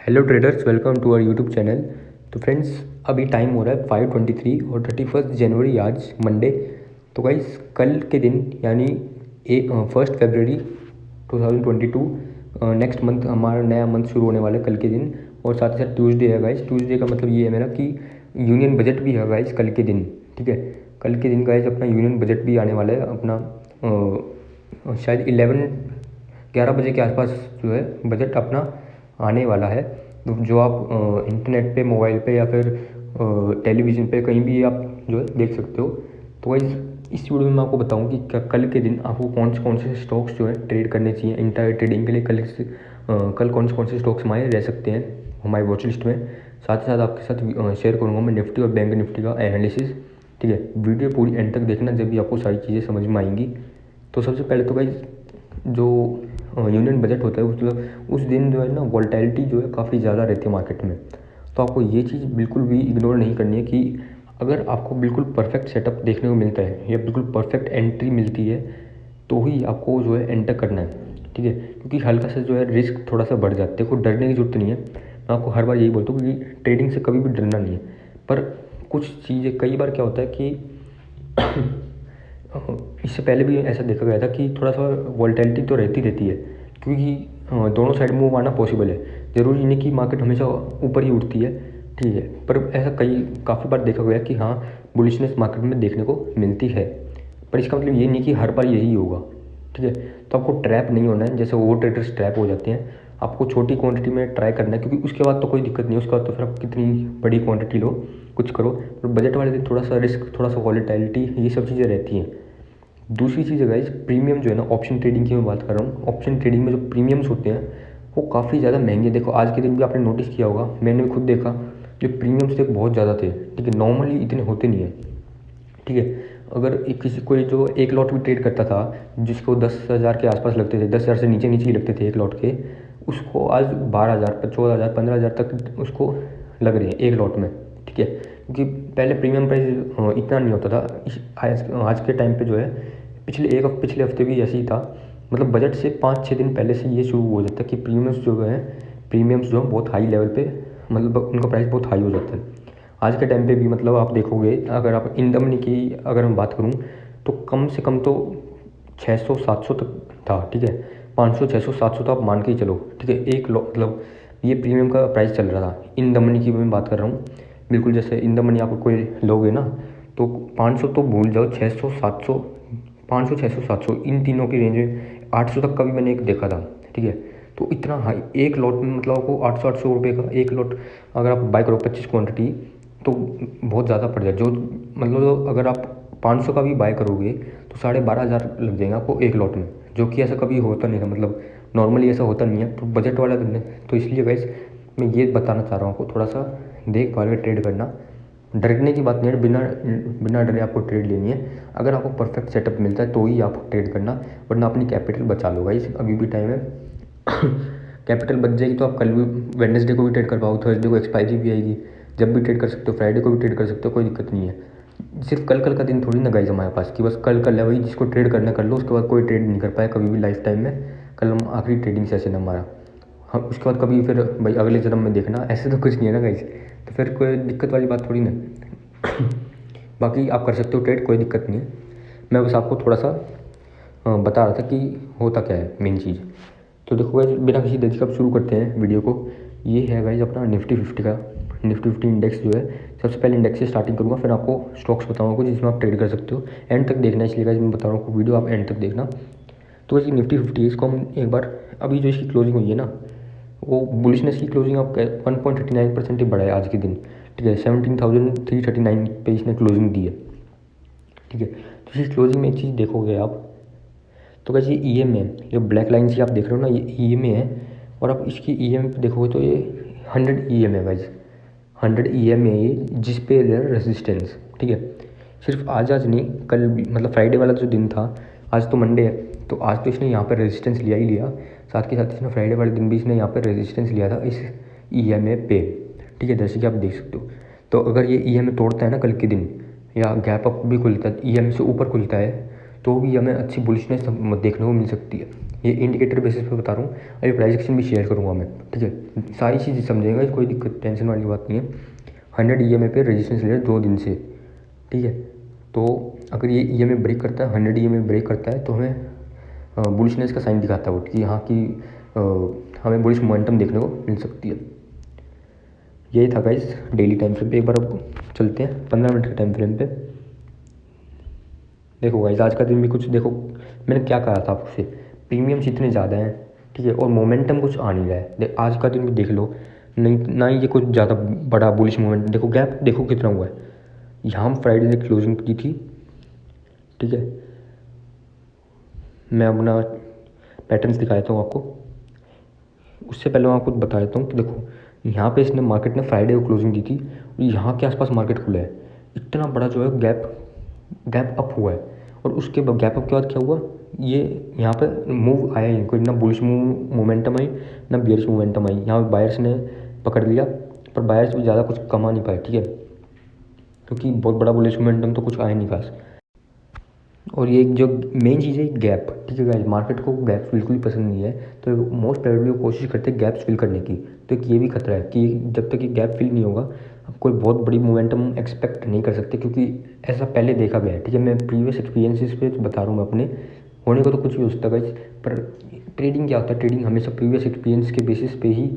Hello traders, welcome to our YouTube channel. तो friends, अभी time हो रहा है 5:23 और 31 जनवरी आज मंडे। तो गाइस, कल के दिन यानी 1 फरवरी 2022 नेक्स्ट मंथ हमारा नया मंथ शुरू होने वाला है कल के दिन। और साथ ही साथ ट्यूसडे है गाइस। ट्यूसडे का मतलब ये है मेरा कि यूनियन बजट भी है गाइस कल के दिन। ठीक है, कल के दिन गाइस अपना यूनियन बजट भी आने वाला है अपना शायद 11 बजे के आसपास जो है बजट अपना आने वाला है। तो जो आप इंटरनेट पे, मोबाइल पे या फिर टेलीविज़न पे कहीं भी आप जो है देख सकते हो। तो गाइस, इस वीडियो में मैं आपको बताऊं कि कल के दिन आपको कौन से स्टॉक्स जो है ट्रेड करने चाहिए इंट्रा ट्रेडिंग के लिए। कल कौन से स्टॉक्स हमारे रह सकते हैं हमारी वॉच लिस्ट में। साथ ही साथ आपके साथ शेयर करूँगा मैं निफ्टी और बैंक निफ्टी का एनालिसिस। ठीक है, वीडियो पूरी एंड तक देखना, जब भी आपको सारी चीज़ें समझ में आएंगी। तो सबसे पहले तो गाइस, जो यूनियन बजट होता है उस दिन जो है ना वॉलेटिलिटी जो है काफ़ी ज़्यादा रहती है मार्केट में। तो आपको ये चीज़ बिल्कुल भी इग्नोर नहीं करनी है कि अगर आपको बिल्कुल परफेक्ट सेटअप देखने को मिलता है या बिल्कुल परफेक्ट एंट्री मिलती है तो ही आपको जो है एंटर करना है। ठीक है, क्योंकि हल्का सा जो है रिस्क थोड़ा सा बढ़ जाता है। कोई डरने की ज़रूरत नहीं है। मैं आपको हर बार यही बोलता हूँ कि ट्रेडिंग से कभी भी डरना नहीं है। पर कुछ चीज़ें कई बार क्या होता है कि इससे पहले भी ऐसा देखा गया था कि थोड़ा सा वॉलेटिलिटी तो रहती है, क्योंकि दोनों साइड मूव आना पॉसिबल है। ज़रूरी नहीं कि मार्केट हमेशा ऊपर ही उठती है। ठीक है, पर ऐसा काफ़ी बार देखा गया कि हाँ, बुलिशनेस मार्केट में देखने को मिलती है। पर इसका मतलब ये नहीं कि हर बार यही होगा। ठीक है, तो आपको ट्रैप नहीं होना है, जैसे ओवर ट्रेडर्स ट्रैप हो जाते हैं। आपको छोटी क्वांटिटी में ट्राई करना है, क्योंकि उसके बाद तो कोई दिक्कत नहीं है। उसके बाद तो फिर आप कितनी बड़ी क्वांटिटी लो, कुछ करो। पर बजट वाले दिन थोड़ा सा रिस्क, थोड़ा सा वॉलेटिलिटी, ये सब चीज़ें रहती हैं। दूसरी चीज़ है गाइस, प्रीमियम जो है ना, ऑप्शन ट्रेडिंग की मैं बात कर रहा हूँ। ऑप्शन ट्रेडिंग में जो प्रीमियम्स होते हैं वो काफ़ी ज़्यादा महंगे। देखो, आज के दिन भी आपने नोटिस किया होगा, मैंने भी खुद देखा, जो प्रीमियम्स थे बहुत ज़्यादा थे। ठीक है, नॉर्मली इतने होते नहीं हैं। ठीक है, अगर किसी कोई जो एक लॉट भी ट्रेड करता था जिसको 10,000 के आसपास लगते थे, 10,000 से नीचे नीचे ही लगते थे एक लॉट के, उसको आज 12,000, 14,000, 15,000 तक उसको लग रहे हैं एक लॉट में। ठीक है, क्योंकि पहले प्रीमियम प्राइस इतना नहीं होता था। आज के टाइम पे जो है पिछले हफ्ते भी ऐसे ही था। मतलब बजट से 5-6 दिन पहले से ये शुरू हो जाता है कि प्रीमियम्स जो है बहुत हाई लेवल पे, मतलब उनका प्राइस बहुत हाई हो जाता है। आज के टाइम पे भी मतलब आप देखोगे, अगर आप इन द मनी की अगर मैं बात करूँ तो कम से कम तो 600-700 तक था। ठीक है, 500, 600, 700 तो आप मान के ही चलो। ठीक है, मतलब ये प्रीमियम का प्राइस चल रहा था। इन द मनी की मैं बात कर रहा हूँ। बिल्कुल जैसे इन द मनी आप कोई लोगे ना तो 500 तो भूल जाओ, 600, 700, 500, 600, 700 इन तीनों की रेंज में 800 तक का भी मैंने एक देखा था। ठीक है, तो इतना हाई एक लॉट में, मतलब आपको 800 रुपये का एक लॉट अगर आप बाय करो 25 क्वांटिटी, तो बहुत ज़्यादा पड़ जाए। जो मतलब अगर आप 500 का भी बाय करोगे तो 12,500 लग जाएगा आपको एक लॉट में, जो कि ऐसा कभी होता नहीं था। मतलब नॉर्मली ऐसा होता नहीं है। तो बजट वाला दिन है, तो इसलिए गाइस मैं ये बताना चाह रहा हूँ आपको, थोड़ा सा देख भाल के ट्रेड करना। डरने की बात नहीं है, बिना डरे आपको ट्रेड लेनी है। अगर आपको परफेक्ट सेटअप मिलता है तो ही आप ट्रेड करना, वरना अपनी कैपिटल बचा लो गाइस, अभी भी टाइम है। कैपिटल बच जाएगी तो आप कल भी, वेडनेसडे को भी ट्रेड कर पाओ, थर्सडे को एक्सपायरी भी आएगी, जब भी ट्रेड कर सकते हो, फ्राइडे को भी ट्रेड कर सकते हो, कोई दिक्कत नहीं है। सिर्फ कल का दिन थोड़ी ना गाइस हमारे पास कि बस कल कर ले, वही जिसको ट्रेड करना कर लो, उसके बाद कोई ट्रेड नहीं कर पाया कभी भी लाइफ टाइम में। कल हम आखिरी ट्रेडिंग सेशन है हमारा। हम उसके बाद कभी फिर भाई अगले जन्म में देखना, ऐसे तो कुछ नहीं है ना गाइस। तो फिर कोई दिक्कत वाली बात थोड़ी ना। बाकी आप कर सकते हो ट्रेड, कोई दिक्कत नहीं है। मैं बस आपको थोड़ा सा बता रहा था कि होता क्या है मेन चीज़। तो देखो गाइस, बिना किसी देरी के अब शुरू करते हैं वीडियो को। ये है गाइस अपना निफ्टी 50 का, निफ्टी 50 इंडेक्स जो है। सबसे पहले इंडेक्स से स्टार्टिंग करूँगा, फिर आपको स्टॉक्स बताऊँगा जिसमें आप ट्रेड कर सकते हो। एंड तक देखना, इसलिए गाइस मैं बता रहा हूँ, वीडियो आप एंड तक देखना। तो वैसे निफ्टी 50 इसको हम एक बार, अभी जो इसकी क्लोजिंग हुई है ना, वो बुलिशनेस की क्लोजिंग आप 1.39% ही बढ़ा है आज के दिन। ठीक है, 17,339 पे इसने क्लोजिंग दी है। ठीक है, तो इस क्लोजिंग में एक चीज़ देखोगे आप, तो कैसे ई एम है, जो ब्लैक लाइन से आप देख रहे हो ना, ये ई एम है। और आप इसकी ई एम देखोगे तो ये 100 ई एम है गाइज, 100 ई एम है ये, जिस पे रेजिस्टेंस। ठीक है, सिर्फ आज नहीं, कल भी, मतलब फ्राइडे वाला जो दिन था, आज तो मंडे है, तो आज तो इसने यहाँ पर रेजिस्टेंस लिया ही लिया। साथ के साथ इसने फ्राइडे वाले दिन भी इसने यहाँ पर रेजिस्टेंस लिया था इस ई एम ए पे। ठीक है, जैसे कि आप देख सकते हो। तो अगर ये ई एम ए तोड़ता है ना कल के दिन, या गैप अप भी खुलता है, ई एम से ऊपर खुलता है, तो भी हमें अच्छी बुलिशनेस देखने को मिल सकती है। ये इंडिकेटर बेसिस पे बता रहा हूँ। अभी प्राइस एक्शन भी शेयर करूँगा मैं, ठीक है, सारी चीज़ें समझेगा, कोई दिक्कत टेंशन वाली बात नहीं है। 100 EMA पे रेजिस्टेंस ले 2 दिन से, ठीक है। तो अगर ये EMA ब्रेक करता है, 100 EMA ब्रेक करता है तो हमें बुलिशनेस का साइन दिखाता है वो कि हाँ कि हमें बुलिश मोमेंटम देखने को मिल सकती है। यही था गाइस डेली टाइम फ्रेम पे। एक बार अब चलते हैं 15 मिनट के टाइम फ्रेम पे। देखो गाइस आज का दिन भी कुछ देखो, मैंने क्या कहा था आपसे, प्रीमियम्स इतने ज़्यादा हैं, ठीक है, और मोमेंटम कुछ आ नहीं रहा है। आज का दिन भी देख लो, नहीं ना ही ये कुछ ज़्यादा बड़ा बुलिश मोमेंट, देखो गैप देखो कितना हुआ है। यहाँ हम फ्राइडे ने क्लोजिंग की थी, ठीक है, मैं अपना पैटर्न्स दिखा देता हूँ आपको। उससे पहले मैं आपको बता देता हूँ कि देखो यहाँ पे इसने मार्केट ने फ्राइडे को क्लोजिंग दी थी और यहाँ के आसपास मार्केट खुला है। इतना बड़ा जो है गैप अप हुआ है, और उसके गैप अप के बाद क्या हुआ, ये यहाँ पे मूव आया ही कोई, ना बुलिश मोमेंटम आई ना बेयरिश मोमेंटम आई। यहाँ पे बायर्स ने पकड़ लिया, पर बायर्स भी ज़्यादा कुछ कमा नहीं पाए, ठीक है, क्योंकि बहुत बड़ा बुलिश मोमेंटम तो कुछ आया नहीं खास। और ये जो मेन चीज़ है गैप, ठीक है गाइस, मार्केट को गैप्स बिल्कुल ही पसंद नहीं है, तो मोस्ट प्रोबेबली वो कोशिश करते हैं गैप्स फिल करने की। तो एक ये भी खतरा है कि जब तक ये गैप फिल नहीं होगा आप कोई बहुत बड़ी मोमेंटम एक्सपेक्ट नहीं कर सकते, क्योंकि ऐसा पहले देखा गया है, ठीक है। मैं प्रीवियस एक्सपीरियंसेस पे बता रहा हूँ मैं अपने, होने को तो कुछ भी हो सकता है गाइस, पर ट्रेडिंग क्या होता है, ट्रेडिंग हमेशा प्रीवियस एक्सपीरियंस के बेसिस पे ही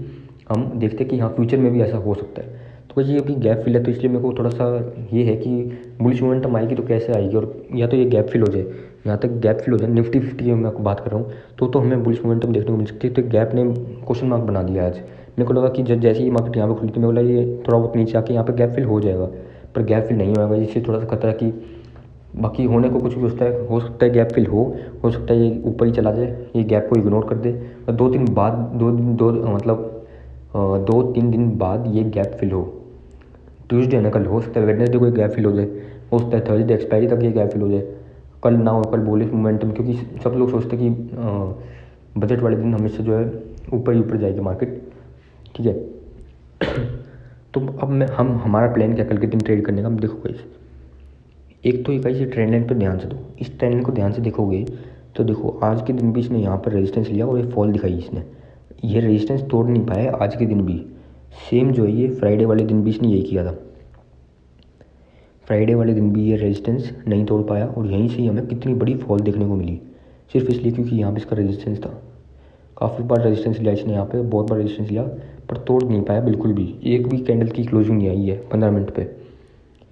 हम देखते हैं कि हाँ फ्यूचर में भी ऐसा हो सकता है। तो ये अभी गैप फिल है, तो इसलिए मेरे को थोड़ा सा ये है कि बुलिश मोमेंटम आएगी तो कैसे आएगी, और या तो ये गैप फिल हो जाए, यहाँ तक गैप फिल हो जाए, निफ्टी 50 की मैं आपको बात कर रहा हूँ, तो हमें बुलिश मोमेंटम देखने को मिल सकती है। तो गैप ने क्वेश्चन मार्क बना दिया आज। मेरे को लगा कि जैसे ही मार्केट यहाँ पे खुली थी, मेरे को लगा ये थोड़ा बहुत नीचे आके यहाँ पे गैप फिल हो जाएगा, पर गैप फिल नहीं होगा, जिससे थोड़ा सा खतरा कि बाकी होने को कुछ भी हो सकता है गैप फिल हो सकता है ये ऊपर ही चला जाए, ये गैप को इग्नोर कर दे और 2 दिन बाद 2-3 दिन बाद ये गैप फिल हो। ट्यूसडे ना कल, हो सकता है वेडनेसडे को गैप फिल हो जाए, हो सकता है थर्सडे एक्सपायरी तक ये गैप फिल हो जाए, कल ना हो, कल बुलिश मोमेंटम, क्योंकि सब लोग सोचते हैं कि बजट वाले दिन हमेशा जो है ऊपर ही ऊपर जाएगी मार्केट, ठीक है। तो अब हमारा प्लान क्या कल के दिन ट्रेड करने का। अब देखो गाइस, एक तो ये ट्रेंड लाइन पर ध्यान से दो, इस ट्रेंड लाइन को ध्यान से देखोगे तो देखो आज के दिन भी इसने यहाँ पर रेजिस्टेंस लिया और ये फॉल दिखाई इसने, ये रेजिस्टेंस तोड़ नहीं पाया आज के दिन भी। सेम जो है ये फ्राइडे वाले दिन भी इसने यही किया था, फ्राइडे वाले दिन भी ये रेजिस्टेंस नहीं तोड़ पाया और यहीं से ही हमें कितनी बड़ी फॉल देखने को मिली, सिर्फ इसलिए क्योंकि यहाँ पे इसका रेजिस्टेंस था। काफ़ी बार रेजिस्टेंस लिया इसने, यहाँ पे बहुत बार रेजिस्टेंस लिया पर तोड़ नहीं पाया बिल्कुल भी, एक भी कैंडल की क्लोजिंग नहीं आई है 15 मिनट पे,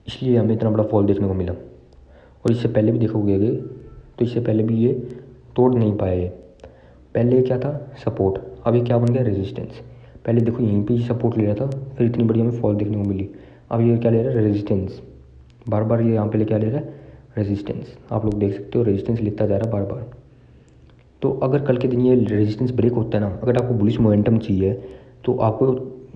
इसलिए हमें इतना बड़ा फॉल देखने को मिला। और इससे पहले भी देखोगे तो इससे पहले भी ये तोड़ नहीं पाए। पहले क्या था, सपोर्ट, अभी क्या बन गया, रेजिस्टेंस। पहले देखो यहीं पे ही सपोर्ट ले रहा था, फिर इतनी बड़ी हमें फॉल देखने को मिली। अब ये क्या ले रहा है, रेजिस्टेंस, बार बार ये यहाँ पे क्या ले रहा है, रेजिस्टेंस। आप लोग देख सकते हो रेजिस्टेंस लेता जा रहा है बार बार। तो अगर कल के दिन ये रेजिस्टेंस ब्रेक होता है ना, अगर आपको बुलिश मोमेंटम चाहिए तो आपको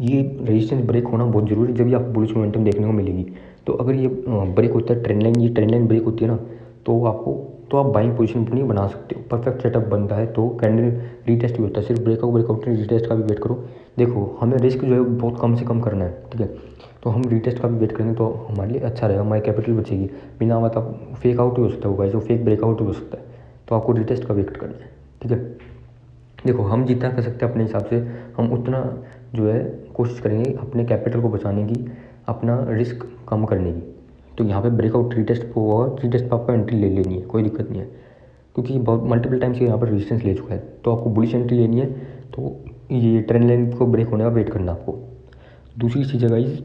ये रेजिस्टेंस ब्रेक होना बहुत ज़रूरी है, जब भी आपको बुलिश मोमेंटम देखने को मिलेगी। तो अगर ये ब्रेक होता है ट्रेंड लाइन, ये ट्रेंड लाइन ब्रेक होती है ना, तो आप बाइंग पोजीशन अपनी बना सकते हो, परफेक्ट सेटअप बनता है। तो कैंडल रीटेस्ट भी होता है, सिर्फ ब्रेकआउट रीटेस्ट का भी वेट करो। देखो हमें रिस्क जो है बहुत कम से कम करना है, ठीक है, तो हम रीटेस्ट का भी वेट करेंगे तो हमारे लिए अच्छा रहेगा, हमारी कैपिटल बचेगी। बिना मतलब फेक आउट ही हो सकता होगा, जो फेक ब्रेकआउट हो सकता है, तो आपको रीटेस्ट का वेट करना है, ठीक है। देखो हम जितना कर सकते हैं अपने हिसाब से, हम उतना जो है कोशिश करेंगे अपने कैपिटल को बचाने की, अपना रिस्क कम करने की। तो यहाँ पे ब्रेकआउट रीटेस्ट होगा, रीटेस्ट पर आपको एंट्री ले लेनी है, कोई दिक्कत नहीं है, क्योंकि बहुत मल्टीपल टाइम्स यहाँ पर रेजिस्टेंस ले चुका है। तो आपको बुलिश एंट्री लेनी है, तो ये ट्रेंड लाइन को ब्रेक होने का वेट करना आपको। दूसरी चीज़ है गाइस,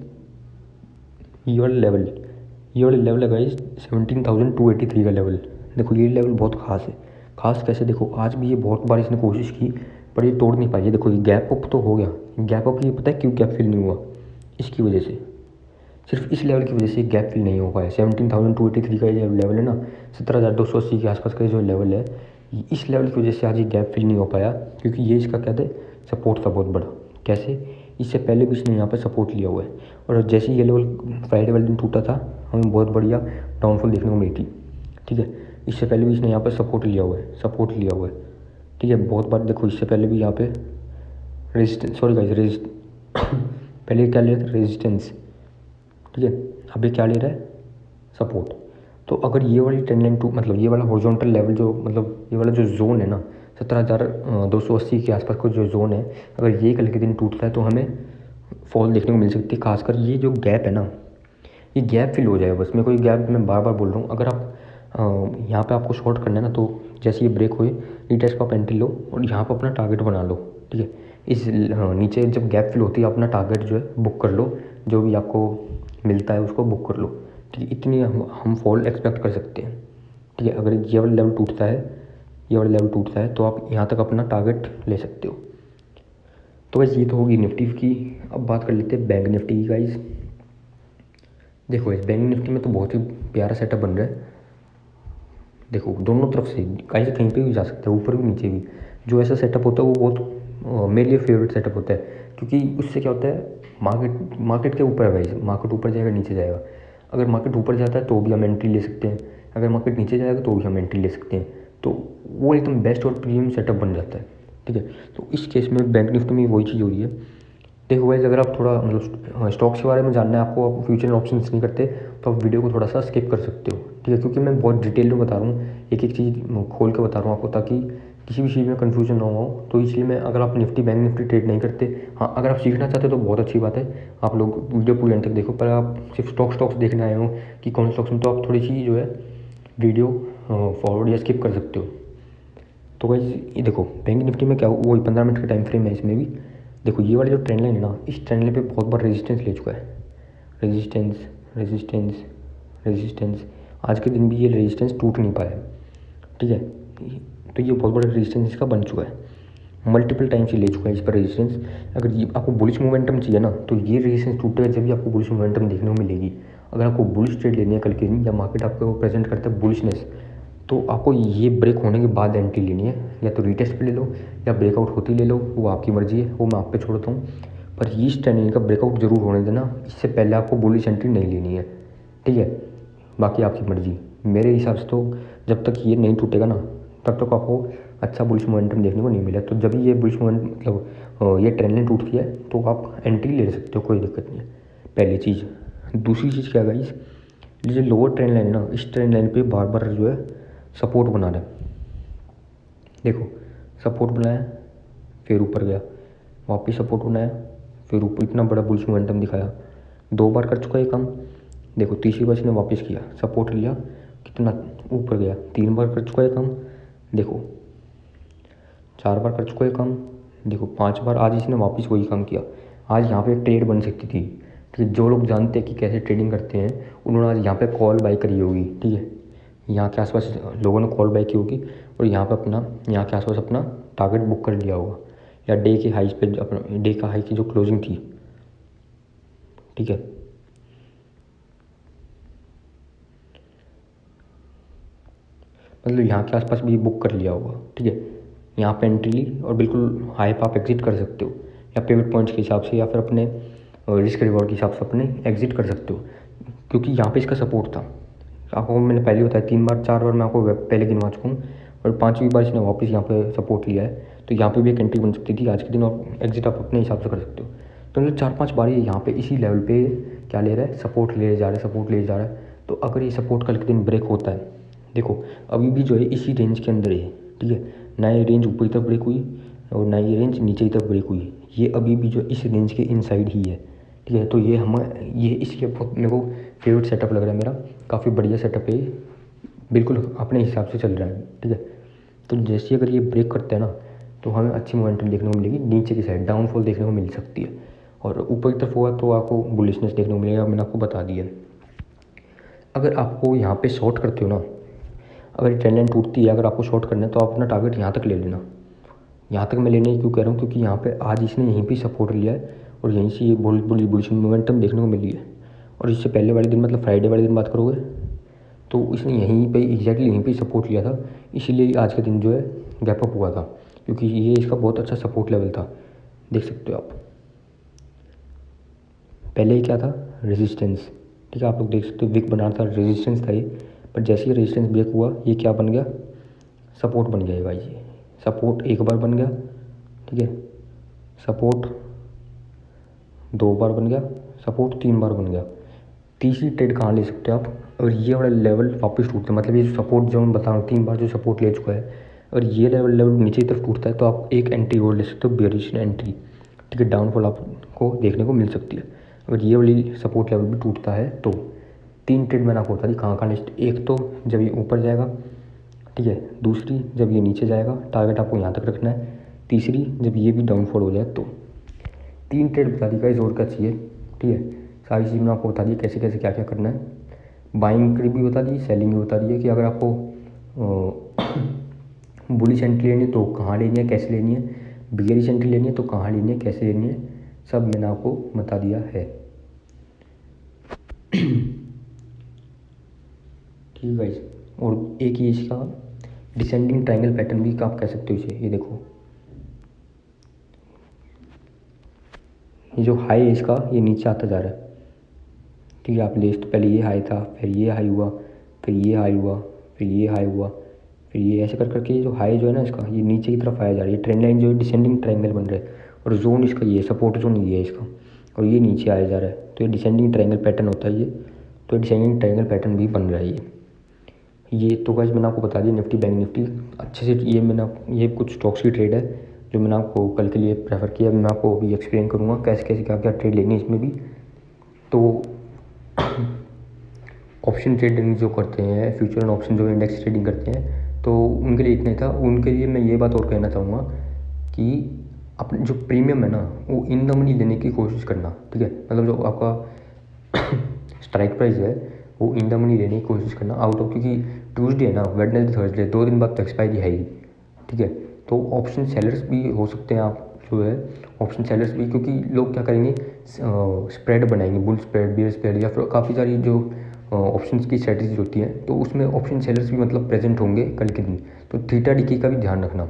ये वाला लेवल है गाइस 17,283 का लेवल। देखो ये लेवल बहुत खास है, खास कैसे, देखो आज भी ये बहुत बार इसने कोशिश की पर ये तोड़ नहीं पाई है। देखो ये गैप अप तो हो गया, गैप अप ये पता है क्यों गैप फिल नहीं हुआ, इसकी वजह से, सिर्फ इस लेवल की वजह से गैप फिल नहीं हो पाया। 17,283 का ये लेवल है ना, 17,280 के आसपास का जो लेवल है, इस लेवल की वजह से आज ये गैप फिल नहीं हो पाया, क्योंकि ये इसका क्या था, सपोर्ट था बहुत बड़ा। कैसे, इससे पहले भी इसने यहाँ पर सपोर्ट लिया हुआ है, और जैसे ये लेवल फ्राइडे वाले दिन टूटा था, हमें बहुत बढ़िया डाउनफॉल देखने को मिली थी, ठीक है। इससे पहले भी इसने यहाँ पर सपोर्ट लिया हुआ है, ठीक है, बहुत बार। देखो इससे पहले भी यहाँ पे रेजिस्टेंस, सॉरी गाइस पहले क्या ले रहा था, रेजिस्टेंस, ठीक है, अभी क्या ले रहा है, सपोर्ट। तो अगर ये वाली ट्रेंड लाइन टू, मतलब ये वाला हॉरिजॉन्टल लेवल जो, मतलब ये वाला जो जोन है ना 17,280 के आसपास का जो जोन है, अगर ये कल के दिन टूटता है तो हमें फॉल देखने को मिल सकती है। खासकर ये जो गैप है ना, ये गैप फिल हो जाएगा बस। मैं कोई गैप मैं बार बार बोल रहा हूँ। अगर आप यहाँ पे आपको शॉर्ट करना है ना, तो जैसे ये ब्रेक हुए रीटेस्ट पर आप एंट्री लो और यहाँ पर अपना टारगेट बना लो, ठीक है। इस नीचे जब गैप फिल होती है अपना टारगेट जो है बुक कर लो, जो भी आपको मिलता है उसको बुक कर लो, ठीक है। इतनी हम फॉल एक्सपेक्ट कर सकते हैं, ठीक है। अगर ये वाला लेवल टूटता है, ये वाला लेवल टूटता है तो आप यहाँ तक अपना टारगेट ले सकते हो। तो बस ये तो होगी निफ्टी की। अब बात कर लेते हैं बैंक निफ्टी की गाइस। देखो इस बैंक निफ्टी में तो बहुत ही प्यारा सेटअप बन रहा है। देखो दोनों तरफ से गाइस कहीं पे भी जा सकते हैं, ऊपर भी नीचे भी। जो ऐसा सेटअप होता है वो बहुत मेरे लिए फेवरेट सेटअप होता है, क्योंकि उससे क्या होता है, मार्केट के ऊपर है गाइस। मार्केट ऊपर जाएगा नीचे जाएगा। अगर मार्केट ऊपर जाता है तो भी हम एंट्री ले सकते हैं, अगर मार्केट नीचे जाएगा तो भी हम एंट्री ले सकते हैं। तो वो एकदम बेस्ट और प्रीमियम सेटअप बन जाता है, ठीक है। तो इस केस में बैंक निफ्टी में वही चीज़ हो रही है। देखो गाइस, अगर आप थोड़ा मतलब स्टॉक्स के बारे में जानना है आपको, आप फ्यूचर ऑप्शंस नहीं करते तो आप वीडियो को थोड़ा सा स्किप कर सकते हो, ठीक है। क्योंकि मैं बहुत डिटेल में बता रहा हूँ, एक एक चीज़ खोल के बता रहा हूँ आपको, ताकि किसी भी चीज़ में कन्फ्यूजन ना हो। तो इसलिए मैं, अगर आप निफ्टी बैंक निफ्टी ट्रेड नहीं करते, हाँ अगर आप सीखना चाहते हो तो बहुत अच्छी बात है, आप लोग वीडियो पूरी एंड तक देखो। पर आप सिर्फ स्टॉक्स देखने आए हो कि कौन स्टॉक्स में, तो आप थोड़ी सी जो है वीडियो फॉरवर्ड या स्किप कर सकते हो। तो गाइस ये देखो बैंक निफ्टी में क्या, वही 15 मिनट का टाइम फ्रेम है इसमें भी। देखो ये वाली जो ट्रेंड लाइन है ना, इस ट्रेंड लाइन पे बहुत बार रेजिस्टेंस ले चुका है। रेजिस्टेंस रेजिस्टेंस रेजिस्टेंस, आज के दिन भी ये रेजिस्टेंस टूट नहीं पाया, ठीक है। तो ये बहुत बड़ा रेजिस्टेंस इसका बन चुका है, मल्टीपल टाइम से ले चुका है इस पर रेजिस्टेंस। अगर ये आपको बुलिश मोमेंटम चाहिए ना, तो ये रेजिस्टेंस टूटेगा जब भी आपको बुलिश मोमेंटम देखने को मिलेगी। अगर आपको बुलिश ट्रेड लेनी है कल के दिन, या मार्केट आपको प्रेजेंट करता है बुलिशनेस, तो आपको ये ब्रेक होने के बाद एंट्री लेनी है। या तो रीटेस्ट पे ले लो या ब्रेकआउट होती ले लो, वो आपकी मर्जी है, वो मैं आप पे छोड़ता हूँ। पर इस ट्रेंड का ब्रेकआउट जरूर होने देना, इससे पहले आपको बुलिश एंट्री नहीं लेनी है, ठीक है। बाकी आपकी मर्जी। मेरे हिसाब से तो जब तक ये नहीं टूटेगा ना, तब तक आपको अच्छा बुलिश मोमेंटम देखने को नहीं मिला। तो जब ये बुलिश मोमेंटम मतलब ये ट्रेंड लाइन टूटती है तो आप एंट्री ले सकते हो, कोई दिक्कत नहीं है, पहली चीज़। दूसरी चीज़ क्या गाइस, ये जो लोअर ट्रेंड लाइन है ना, इस ट्रेंड लाइन पे बार बार जो है सपोर्ट बना रहा है। देखो सपोर्ट बनाया, फिर ऊपर गया, वापस सपोर्ट बनाया, फिर ऊपर, इतना बड़ा बुलिश मोमेंटम दिखाया, 2 बार कर चुका है काम। देखो तीसरी बार इसने वापस किया, सपोर्ट लिया, कितना ऊपर गया, 3 बार कर चुका है काम। देखो 4 बार कर चुका है काम। देखो 5 बार, आज इसने वापस वही काम किया। आज यहाँ पे ट्रेड बन सकती थी, ठीक है। जो लोग जानते हैं कि कैसे ट्रेडिंग करते हैं, उन्होंने आज यहाँ पे कॉल बाई करी होगी, ठीक है। यहाँ के आसपास लोगों ने कॉल बाई की होगी और यहाँ पे अपना, यहाँ के आसपास अपना टारगेट बुक कर लिया होगा, या डे के हाई पे अपना, डे का हाई की जो क्लोजिंग थी, ठीक है। मतलब यहाँ के आसपास भी बुक कर लिया होगा, ठीक है। यहाँ पे एंट्री ली और बिल्कुल हाई पे आप एग्जिट कर सकते हो, या पिवट पॉइंट्स के हिसाब से, या फिर अपने रिस्क रिवॉर्ड के हिसाब से अपने एग्जिट कर सकते हो। क्योंकि यहाँ पे इसका सपोर्ट था, आपको मैंने पहले बताया 3 बार 4 बार मैं आपको पहले गिनवा चुका हूँ, और 5वीं बार इसने वापस यहाँ पे सपोर्ट लिया है। तो यहाँ पे भी एक एंट्री बन सकती थी आज के दिन, और एग्जिट आप अपने हिसाब से कर सकते हो। तो मतलब 4-5 बार ये यहाँ पे इसी लेवल पे क्या ले रहा है, सपोर्ट ले जा रहा है, सपोर्ट ले जा रहा है। तो अगर ये सपोर्ट कल के दिन ब्रेक होता है, देखो अभी भी जो है इसी रेंज के अंदर है, ठीक है। ना ये रेंज ऊपर की तरफ ब्रेक हुई और ना ये रेंज नीचे की तरफ ब्रेक हुई, ये अभी भी जो इस रेंज के इनसाइड ही है, ठीक है। तो ये इसलिए बहुत मेरे को फेवरेट सेटअप लग रहा है मेरा, काफ़ी बढ़िया सेटअप है, बिल्कुल अपने हिसाब से चल रहा है, ठीक है। तो जैसे अगर ये ब्रेक करता है ना, तो हमें अच्छी मोमेंटम देखने को मिलेगी, नीचे की साइड डाउनफॉल देखने को मिल सकती है, और ऊपर की तरफ हुआ तो आपको बुलिशनेस देखने को मिलेगा, मैंने आपको बता दिया। अगर आपको यहाँ पे शॉर्ट करते हो ना, अगर ट्रेंड लाइन टूटती है, अगर आपको शॉर्ट करना है तो आप अपना टारगेट यहाँ तक ले लेना। यहाँ तक मैं लेने क्यों कह रहा हूँ, क्योंकि यहाँ पे आज इसने यहीं पे सपोर्ट लिया है और यहीं से ये बुलिश मोमेंटम देखने को मिली है। और इससे पहले वाले दिन मतलब फ्राइडे वाले दिन बात करोगे तो इसने यहीं पे एग्जैक्टली यहीं पे सपोर्ट लिया था, इसीलिए आज का दिन जो है गैप अप हुआ था, क्योंकि ये इसका बहुत अच्छा सपोर्ट लेवल था, देख सकते हो आप। पहले ही क्या था, रेजिस्टेंस, ठीक है। आप लोग देख सकते हो विक बना था, रेजिस्टेंस था ये, पर जैसे ही रेजिस्टेंस ब्रेक हुआ ये क्या बन गया, सपोर्ट बन गया भाई। ये सपोर्ट 1 बार बन गया, ठीक है। सपोर्ट 2 बार बन गया, सपोर्ट 3 बार बन गया। तीसरी ट्रेड कहाँ ले सकते हो आप, और ये वाला लेवल वापस टूटता है, मतलब ये जो सपोर्ट जो मैं बता रहा हूँ 3 बार जो सपोर्ट ले चुका है, अगर ये लेवल नीचे की तरफ टूटता है तो आप एक एंट्री और ले सकते हो, बेयरिश एंट्री, ठीक है। डाउनफॉल आपको देखने को मिल सकती है अगर ये वाली सपोर्ट लेवल भी टूटता है तो। 3 ट्रेड मैंने आपको बता दी कहाँ कहाँ लिस्ट, एक तो जब ये ऊपर जाएगा, ठीक है, दूसरी जब ये नीचे जाएगा, टारगेट आपको यहाँ तक रखना है, तीसरी जब ये भी डाउनफॉल हो जाए तो। 3 ट्रेड बता दी गाइस, और क्या चाहिए, ठीक है। सारी चीज़ मैंने आपको बता दी कैसे कैसे क्या क्या करना है, बाइंग भी बता दी, सेलिंग भी बता दी है कि अगर आपको बुलिश एंट्री लेनी है तो कहाँ लेनी है, कैसे लेनी है, बियरिश एंट्री लेनी है तो कहाँ लेनी है, कैसे लेनी है, सब मैंने आपको बता दिया है। ठीक है गाइस, और एक ये इसका डिसेंडिंग ट्रायंगल पैटर्न भी आप कह सकते हो इसे, ये देखो ये जो हाई है इसका ये नीचे आता जा रहा है, ठीक है। आप लिस्ट पहले ये हाई था, फिर ये हाई हुआ, फिर ये हाई हुआ, फिर ये हाई हुआ, फिर ये ऐसे कर करके जो हाई जो है ना इसका ये नीचे की तरफ आया जा रही है। ट्रेंड लाइन जो है डिसेंडिंग ट्रायंगल बन रहा है और जोन इसका ये सपोर्ट जोन ये है इसका, और ये नीचे आया जा रहा है, तो ये डिसेंडिंग ट्रायंगल पैटर्न होता है ये, तो डिसेंडिंग ट्रायंगल पैटर्न भी बन रहा है ये। तो गाइस मैंने आपको बता दिया निफ्टी बैंक निफ्टी अच्छे से, ये कुछ स्टॉक्स की ट्रेड है जो मैंने आपको कल के लिए प्रेफर किया। मैं आपको अभी एक्सप्लेन करूँगा कैसे कैसे क्या क्या ट्रेड लेनी है इसमें भी। तो ऑप्शन ट्रेडिंग जो करते हैं, फ्यूचर एंड ऑप्शन जो इंडेक्स ट्रेडिंग करते हैं, तो उनके लिए इतना ही था। उनके लिए मैं ये बात और कहना चाहूँगा कि अपने जो प्रीमियम है ना वो इन द मनी लेने की कोशिश करना, ठीक है। मतलब जो आपका स्ट्राइक प्राइस है वो इन द मनी लेने की कोशिश करना आउट ऑफ, क्योंकि ट्यूसडे है ना, वेडनेसडे थर्सडे 2 दिन बाद तो एक्सपायरी है ही, ठीक है। तो ऑप्शन सेलर्स भी हो सकते हैं आप जो है ऑप्शन सेलर्स भी, क्योंकि लोग क्या करेंगे स्प्रेड बनाएंगे, बुल स्प्रेड, बियर स्प्रेड, या फिर काफ़ी सारी जो ऑप्शंस की स्ट्रेटजीज होती हैं, तो उसमें ऑप्शन सेलर्स भी मतलब प्रेजेंट होंगे कल के दिन। तो थीटा डीके का भी ध्यान रखना,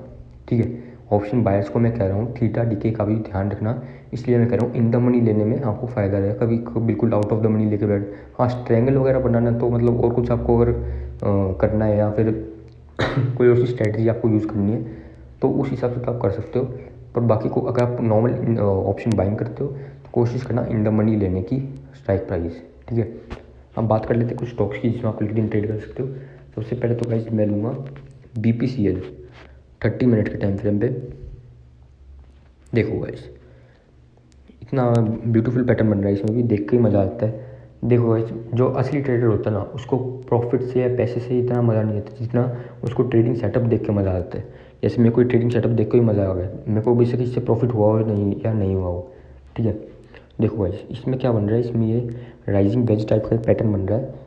ठीक है। ऑप्शन बायर्स को मैं कह रहा हूँ थीटा डीके का भी ध्यान रखना, इसलिए मैं कह रहा हूँ इन द मनी लेने में आपको फ़ायदा रहेगा। कभी बिल्कुल आउट ऑफ द मनी लेके बैठ, हाँ ट्रायंगल वगैरह बनाना तो मतलब और कुछ आपको अगर करना है या फिर कोई और सी स्ट्रैटेजी आपको यूज़ करनी है तो उस हिसाब से तो आप कर सकते हो। पर बाकी को अगर आप नॉर्मल ऑप्शन बाइंग करते हो तो कोशिश करना इन द मनी लेने की स्ट्राइक प्राइस, ठीक है। अब बात कर लेते हैं कुछ स्टॉक्स की जिसमें आप दिन ट्रेड कर सकते हो। सबसे पहले तो गाइस मैं लूँगा BPCL 30 मिनट के टाइम फ्रेम पे। देखो गाइस इतना ब्यूटीफुल पैटर्न बन रहा है, इसमें भी देख के ही मज़ा आता है। देखो गाइस जो असली ट्रेडर होता है ना उसको प्रॉफिट से या पैसे से इतना मज़ा नहीं आता जितना उसको ट्रेडिंग सेटअप देख के मज़ा आता है। जैसे मेरे को ट्रेडिंग सेटअप देख के ही मज़ा आ गया, मेरे को बेसिकली इससे प्रॉफिट हुआ हो नहीं या नहीं हुआ हो, ठीक है। देखो गाइस इसमें क्या बन रहा है, इसमें ये राइजिंग वेज टाइप का पैटर्न बन रहा है।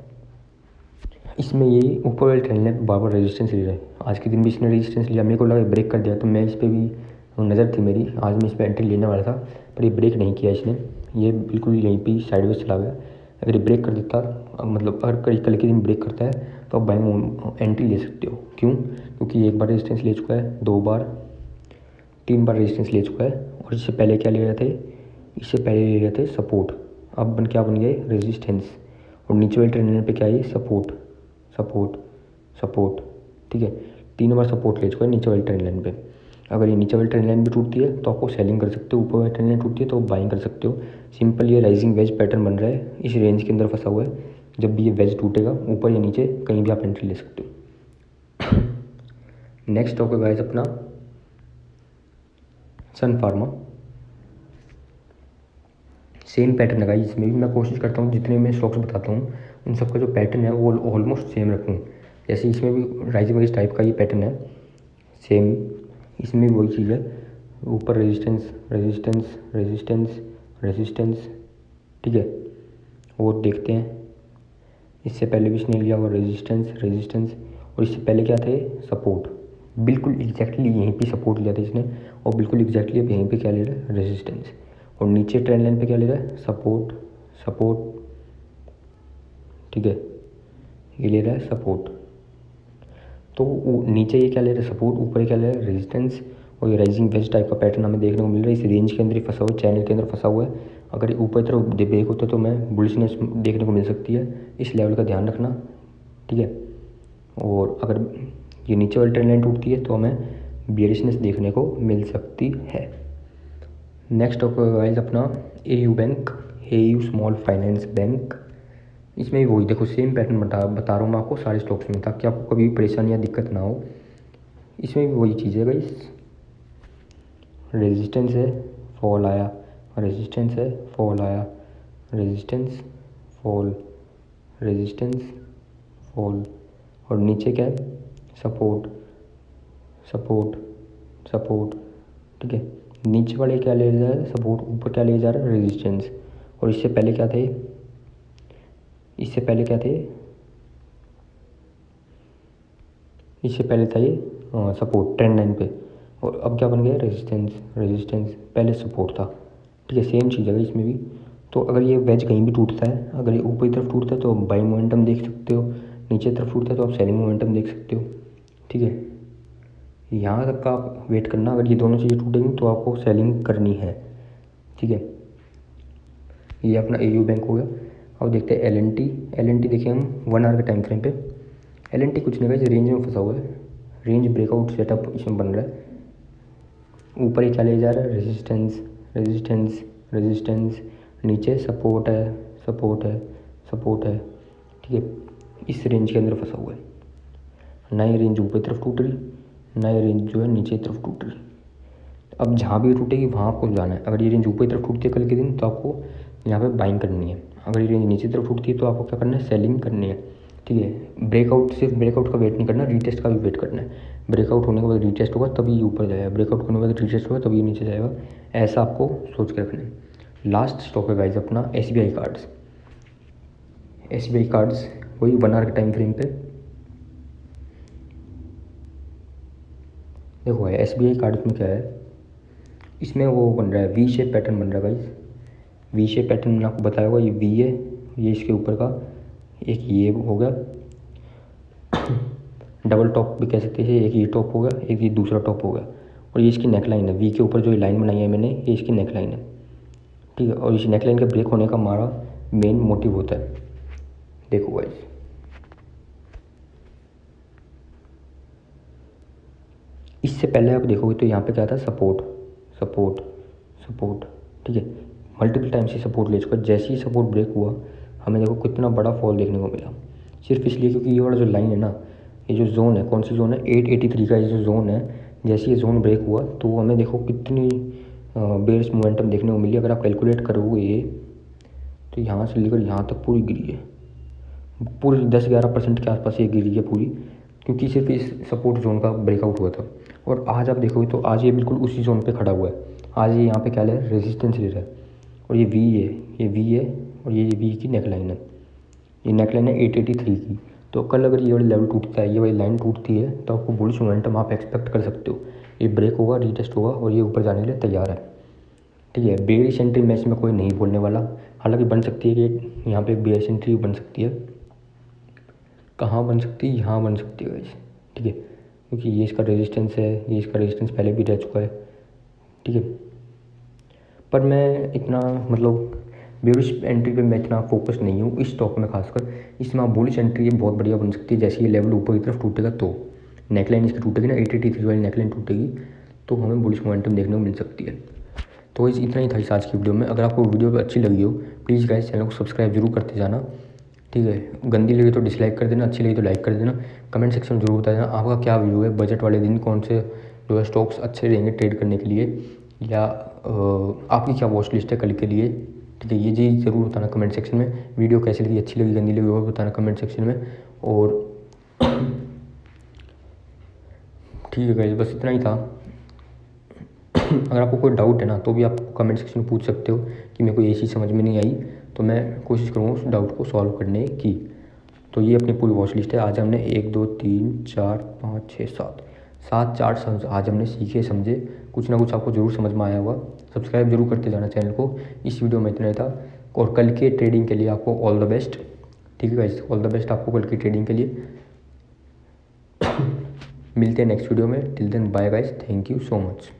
इसमें ये ऊपर वाले ट्रेंड लाइन बार बार रेजिस्टेंस ले रहा है। आज के दिन भी इसने रेजिस्टेंस लिया, मेरे को लगा ब्रेक कर दिया, तो मैं इस पर भी नज़र थी मेरी, आज मैं इस पर एंट्री लेने वाला था, पर ये ब्रेक नहीं किया इसने, ये बिल्कुल यहीं पे साइडवेज चला गया। अगर ये ब्रेक कर देता, मतलब अगर कल के दिन ब्रेक करता है तो आप बाइंग एंट्री ले सकते हो। क्यों? क्योंकि एक बार रेजिस्टेंस ले चुका है, 2 बार 3 बार रेजिस्टेंस ले चुका है, और इससे पहले क्या ले रहे थे, इससे पहले ले रहे थे सपोर्ट, अब क्या बन गए रेजिस्टेंस, और नीचे वाले ट्रेंड लाइन पे क्या है सपोर्ट सपोर्ट सपोर्ट, ठीक है। 3 बार सपोर्ट ले चुका है नीचे वाली ट्रेंड लाइन पे। अगर ये नीचे वाली ट्रेंड लाइन भी टूटती है तो आपको सेलिंग कर सकते हो, ऊपर वाली ट्रेंड लाइन टूटती है तो आप बाइंग कर सकते हो। सिंपल ये राइजिंग वेज पैटर्न बन रहा है, इस रेंज के अंदर फंसा हुआ है। जब भी ये वेज टूटेगा ऊपर या नीचे कहीं भी आप एंट्री ले सकते हो। नेक्स्ट स्टॉक है गाइस अपना सन फार्मा। सेम पैटर्न है गाइस, इसमें भी मैं कोशिश करता हूँ जितने मैं स्टॉक्स बताता हूँ उन सबका जो पैटर्न है वो ऑलमोस्ट सेम रखूँ। जैसे इसमें भी राइजिंग वेज टाइप का ये पैटर्न है सेम, इसमें भी वही चीज़ है, ऊपर रेजिस्टेंस रेजिस्टेंस रेजिस्टेंस रेजिस्टेंस, ठीक है। और देखते हैं इससे पहले भी इसने लिया हुआ रेजिस्टेंस रेजिस्टेंस, और इससे पहले क्या थे सपोर्ट, बिल्कुल एग्जैक्टली यहीं पे सपोर्ट लिया था इसने, और बिल्कुल एग्जैक्टली अब यहीं पे क्या ले रहा है रेजिस्टेंस, और नीचे ट्रेंड लाइन पे क्या ले रहा है सपोर्ट सपोर्ट, ठीक है, ये ले रहा है सपोर्ट। तो नीचे ये क्या ले रहा है सपोर्ट, ऊपर क्या ले रहा है रेजिस्टेंस, और ये राइजिंग वेज टाइप का पैटर्न हमें देखने को मिल रहा है। इस रेंज के अंदर ही फंसा हुआ है, चैनल के अंदर फंसा हुआ है। अगर ये ऊपर तरफ ब्रेक होता है तो मैं बुलिशनेस देखने को मिल सकती है, इस लेवल का ध्यान रखना, ठीक है। और अगर ये नीचे वाली ट्रेंड लाइन टूटती है तो हमें बियरिशनेस देखने को मिल सकती है। नेक्स्ट गाइस अपना AU bank, AU small finance bank. इसमें भी वही देखो सेम पैटर्न बता रहा हूँ मैं आपको सारे स्टॉक्स में, ताकि आपको कभी भी परेशानी या दिक्कत ना हो। इसमें भी वही चीज़ है गाइस, रेजिस्टेंस है, फॉल आया, रेजिस्टेंस है, फॉल आया, रेजिस्टेंस, फॉल, रेजिस्टेंस, फॉल, और नीचे क्या है, सपोर्ट, सपोर्ट, सपोर्ट। ठीक है, नीचे वाले क्या ले जा रहा है, सपोर्ट, ऊपर क्या ले जा रहा है, रेजिस्टेंस। और इससे पहले क्या थे, इससे पहले क्या थे, इससे पहले था ये सपोर्ट ट्रेंड लाइन पे, और अब क्या बन गया, रेजिस्टेंस, रेजिस्टेंस, पहले सपोर्ट था। ठीक है, सेम चीज़ है इसमें भी। तो अगर ये वेज कहीं भी टूटता है, अगर ये ऊपर की तरफ टूटता है तो बाई मोमेंटम देख सकते हो, नीचे की तरफ टूटता है तो आप सेलिंग मोमेंटम देख सकते हो। ठीक है, यहाँ तक का आप वेट करना, अगर ये दोनों चीज़ें टूटेंगी तो आपको सेलिंग करनी है। ठीक है, ये अपना AU बैंक हो गया। अब देखते हैं LNT। LNT देखिए हम 1 आवर के टाइम फ्रेम पे। LNT कुछ नहीं है, रेंज में फंसा हुआ है, रेंज ब्रेकआउट सेटअप इसमें बन रहा है। ऊपर ही क्या ले जा रहा है, रेजिस्टेंस, रेजिस्टेंस, रेजिस्टेंस, नीचे सपोर्ट है, सपोर्ट है, सपोर्ट है। ठीक है, इस रेंज के अंदर फंसा हुआ है, ना ये रेंज ऊपर की तरफ टूट रही, ना ये रेंज जो है नीचे की तरफ टूट रही। अब जहाँ भी टूटेगी वहाँ आपको जाना है। अगर ये रेंज ऊपर की तरफ टूटती है कल के दिन तो आपको यहाँ पे बाइंग करनी है, अगर ये रेंज नीचे की तरफ टूटती है तो आपको क्या करना है, सेलिंग करनी है। ठीक है, ब्रेकआउट, सिर्फ ब्रेकआउट का वेट नहीं करना, रीटेस्ट का भी वेट करना है। ब्रेकआउट होने के बाद रीटेस्ट होगा तभी ये ऊपर जाएगा, ब्रेकआउट होने के बाद रीटेस्ट होगा तभी ये नीचे जाएगा, ऐसा आपको सोच के रखना है। लास्ट स्टॉक है गाइज अपना SBI कार्ड्स। SBI कार्ड्स वही 1 आवर के टाइम फ्रेम पे देखो है। SBI कार्ड्स में क्या है, इसमें वो बन रहा है वी शेप पैटर्न बन रहा है गाइज। वी शेप पैटर्न मैंने आपको बताया होगा, ये V है, ये इसके ऊपर का एक ये हो गया डबल टॉप भी कह सकते हैं, एक ये टॉप हो गया, एक ये दूसरा टॉप हो गया, और ये इसकी नेकलाइन है। V के ऊपर जो लाइन बनाई है मैंने, ये इसकी नेकलाइन है। ठीक है, और इस नेकलाइन के ब्रेक होने का हमारा मेन मोटिव होता है। देखो गाइज, इससे पहले आप देखोगे तो यहाँ पे क्या था, सपोर्ट, सपोर्ट, सपोर्ट। ठीक है, मल्टीपल टाइम से सपोर्ट ले चुका। जैसे ही सपोर्ट ब्रेक हुआ हमें देखो कितना बड़ा फॉल देखने को मिला, सिर्फ इसलिए क्योंकि ये वाला जो लाइन है ना, ये जो जोन है, कौन सी जोन है, 883 का ये जो जोन है, जैसे ये जोन ब्रेक हुआ तो हमें देखो कितनी बेयर्स मोमेंटम देखने को मिली। अगर आप कैलकुलेट करोगे ये तो यहाँ से लेकर यहाँ तक पूरी गिरी है, पूरी 10-11% के आसपास ये गिरी है पूरी, क्योंकि सिर्फ इस सपोर्ट जोन का ब्रेकआउट हुआ था। और आज आप देखोगे तो आज ये बिल्कुल उसी जोन पे खड़ा हुआ है। आज ये यहाँ पे क्या ले रहा है, रेजिस्टेंस ले रहा है, और ये V है, ये V है, और ये V की नेकलाइन है, ये नेकलाइन है 883 की। तो कल अगर ये वाली लेवल टूटता है, ये वाली लाइन टूटती है, तो आपको बुलिश मोमेंटम आप एक्सपेक्ट कर सकते हो। ये ब्रेक होगा, रीटेस्ट होगा, और ये ऊपर जाने के लिए तैयार है। ठीक है, बेयरिश एंट्री मैच में कोई नहीं बोलने वाला, हालांकि बन सकती है कि यहाँ पे बेयरिश एंट्री बन सकती है। कहाँ बन सकती है, यहाँ बन सकती है। ठीक है, क्योंकि ये इसका रेजिस्टेंस है, ये इसका रेजिस्टेंस पहले भी रह चुका है। ठीक है, पर मैं इतना मतलब बेयरिश एंट्री पे मैं इतना फोकस नहीं हूँ इस स्टॉक में खासकर। इसमें आप बुलिश एंट्री ये बहुत बढ़िया बन सकती है। जैसे ये लेवल ऊपर की तरफ टूटेगा तो नेकलाइन इसकी टूटेगी ना, 883 वाली नेकलाइन टूटेगी तो हमें बुलिश मोमेंटम देखने को मिल सकती है। तो इतना ही था इस आज की वीडियो में। अगर आपको वीडियो अच्छी लगी हो प्लीज़ गाइस चैनल को सब्सक्राइब जरूर करते जाना। ठीक है, गंदी लगी तो डिसलाइक कर देना, अच्छी लगी तो लाइक कर देना। कमेंट सेक्शन में जरूर बता देना आपका क्या व्यू है, बजट वाले दिन कौन से जो है स्टॉक्स अच्छे रहेंगे ट्रेड करने के लिए, या आपकी क्या वॉच लिस्ट है कल के लिए। ठीक है, ये चीज़ ज़रूर बताना कमेंट सेक्शन में। वीडियो कैसी लगी, अच्छी लगी, गंदी लगी, वो बताना कमेंट सेक्शन में। और ठीक है गाइस, बस इतना ही था। अगर आपको कोई डाउट है ना तो भी आप कमेंट सेक्शन में पूछ सकते हो कि मेरे को ये चीज़ समझ में नहीं आई, तो मैं कोशिश करूँगा उस डाउट को सॉल्व करने की। तो ये अपनी पूरी वॉच लिस्ट है। आज हमने 1 2 3 4 5 6 7 चार्ट आज हमने सीखे समझे, कुछ ना कुछ आपको ज़रूर समझ में आया होगा। सब्सक्राइब जरूर करते जाना चैनल को। इस वीडियो में इतना ही था, और कल के ट्रेडिंग के लिए आपको ऑल द बेस्ट। ठीक है गाइस, ऑल द बेस्ट आपको कल की ट्रेडिंग के लिए। मिलते हैं नेक्स्ट वीडियो में, till then bye guys, thank you so much.